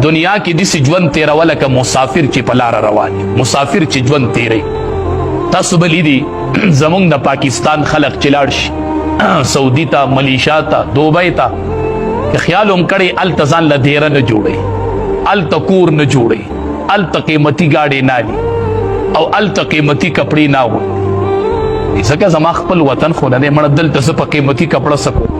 دنیا کې د ژوند تیرول که مسافر چې په لار روان مسافر چې ژوند تیری تاسو بلی دي زمونږ د پاکستان خلق چې لاړ شي سعودي ته ملیشیا ته دوبۍ ته خیال هم کړی الته ځان له دیره نه جوړی الته کور نه جوړی الته قیمتي ګاډي نه دي او الته قیمتي کپړې نه وي ځکه زما خپل وطن خو نه دی مړه دلته زه په قیمتي کپړه څه کوم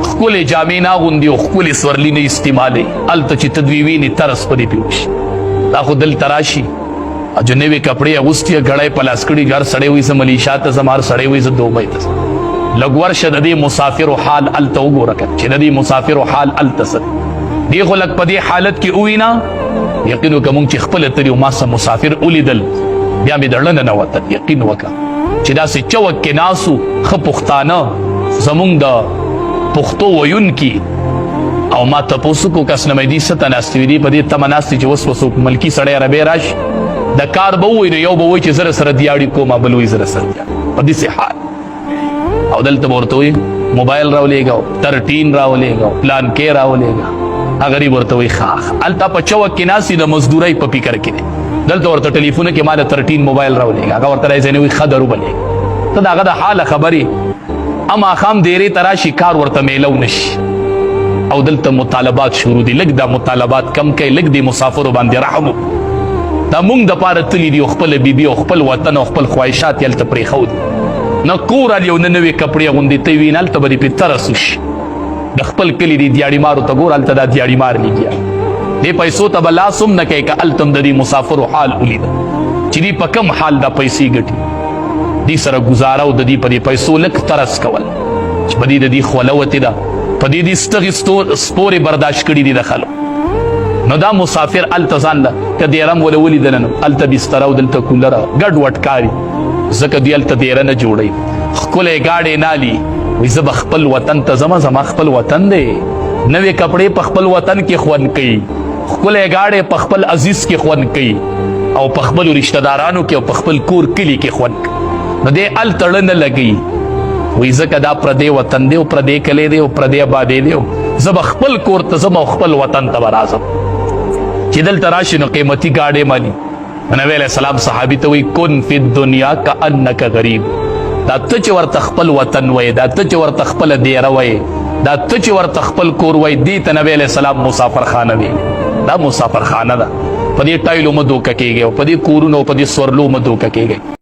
ښکلې جامې نه اغوندي او ښکلې سورلي نه استعمالوي هلته چې ته دوی وینې ترس په دې پې وشي دا خو دلته راشي جو نوې کپړې اغوستي ګړی په لاس کړي هر سړی وایي زه ملیشیا ته ځم هر سړی وایي زه دوبۍ ته ځم لږ ورشه د دې مسافرو حال هلته وګوره چې د دې مسافرو حال هلته څه دی دې خو لږ په دې حالت کې ووینه یقین وکړه مونږ چې خپله تلي ما څه مسافر ولیدل بیا مې د ړنه نه وتل یقین وکړه چې داسې چوک کې ناسو ښه پښتانه زمونږ د پښتو ویونکي او ما تپوسو کو کس نمایدي څه ته ناستې وي دي په دې تمه ناستې چې اوس وسوک ملکي سړی عربی راشي د کار به ووایي نو یو به وایي چې زه سره دیاړي کوم بل وایي زه سره دیاړي په داسې حال او دلته به ورته وایي موبایل راولېږه 13 راولېږه پلان کې راولېږه هغه غریب ورته وایي ښه هلته په چوک کې ناستې د مزدورۍ په فکر کې دی دلته ورته ټلیفونه کې ما د 13 موبایل راولېږه هغه ورته راځي نه وایي ښه دروبلېږه ته د هغه د حاله خبرې اما خام دیرې تراشي کار ورته میلو نشي او دلته مطالبات شروع دي لږ دا مطالبات کم کوي لږ د مسافرو باندې رحم دا مونږ دپاره تلي دي او خپله بیبي او خپل وطن او خپل خواهشات یې هلته پرېښود نه کور هلې او نه نوې کپړې اغوندې ته وي نه هلته به دې پرې ترس وشي د خپل کلي دې دیاړي مارو ته ګوره هلته دا دیاړي مار لګیا دې پیسو ته به لاس هم نه کوي که هلته هم د دې مسافرو حال ولیده چې دوی په کم حال دا پیسې ګټي دی سره گزاره او د دې په دې پیسو لږ ترس کول چې په دې د دې خوله وتې ده په دې دې ستغې سپورې برداشت کړي دي د خلکو نو دا مسافر هلته ځان له که دیره م وله ولیدله نو هلته بستره او دلته کولره ګډ وډ کاري ځکه دوی هلته دیره نه جوړوي ښکلی ګاډی نالي وایي زه به خپل وطن ته ځمه زما خپل وطن دی نوې کپړې په خپل وطن کې خوند کوي ښکلی ګاډی په خپل عزیز کې خوند کوي او په خپلو رشته دارانو کې او په خپل کور کلي کې خوند کوي نو دی هلته ړه نه لګوي وایي ځکه دا پردی وطن دی او پردی کلی دی او پردی آبادی دی زه به خپل کور ته ځم او خپل وطن ته به راځم چې دلته راشي نو قیمتي ګاډی مالي نبی علیه السلام صحابي ته وایي کن فی الدنیا کانک غریب دا ته چې ورته خپل وطن وایي دا ته چې ورته خپله دیره وایي دا ته چې ورته خپل کور وایي دې ته نبی علیه السلام مسافرخانه ویلي دا مسافرخانه ده په دې ټایلو مه دوکه کېږئ او په دې کورونو او په دې سورلو مه دوکه کېږئ